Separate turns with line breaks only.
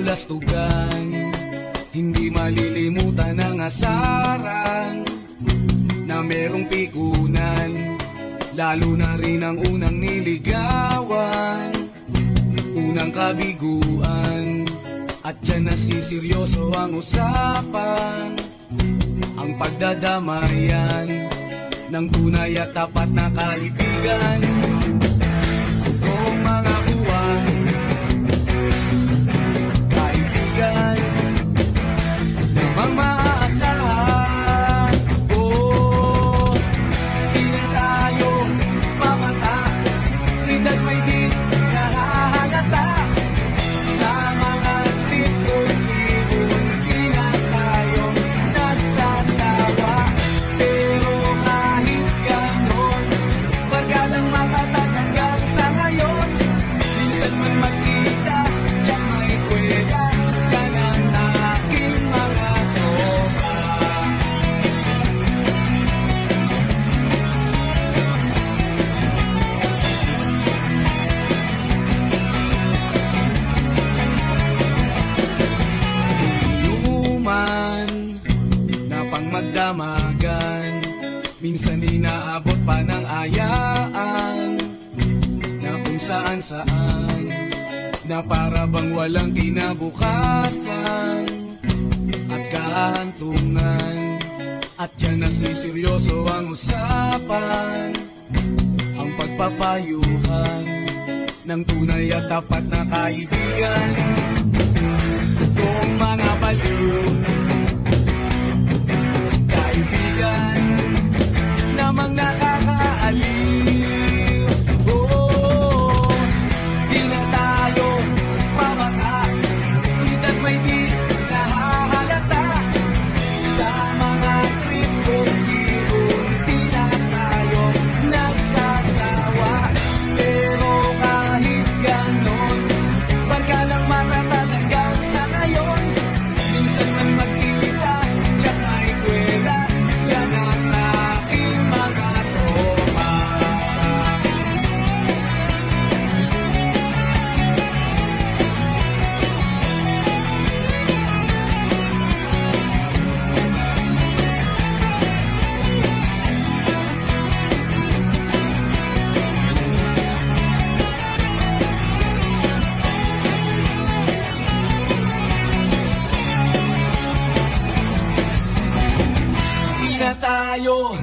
kabulastugan, hindi malilimutan ang asaran na merong pikunan, lalo na rin ang unang niligawan, unang kabiguan. At dyan nasiseryoso ang usapan, ang pagdadamayan ng tunay at tapat na kaibigan. Kung mga buwan, kaibigan namang maaasahan, oh, di na tayo mamata, rinat may di nahahalata. Sa mga trip-trip-trip, di na tayo nagsasawa. Pero kahit ganon, barkadang matatag hanggang sa ngayon. Minsan man magkita, tiyak may kwela, yan ang aking mga tropa. Inuman na pang magdamagan, minsan inaabot pa ng ayaan, na kung saan-saan, na para bang walang kinabukasan at kahantungan. At dyan nasiseryoso ang usapan, ang pagpapayuhan ng tunay at tapat na kaibigan. Kung mga baliw, kaibigan namang nakakaaliw, oh, di na tayo mamata, rinat may di nahahalata. Sa mga trip-trip-trip, di na tayo nagsasawa. Pero kahit ganon, barkadang matatag hanggang sa ngayon. Minsan man magkita, tiyak may kwela, yan ang aking mga tropa. Di na tayo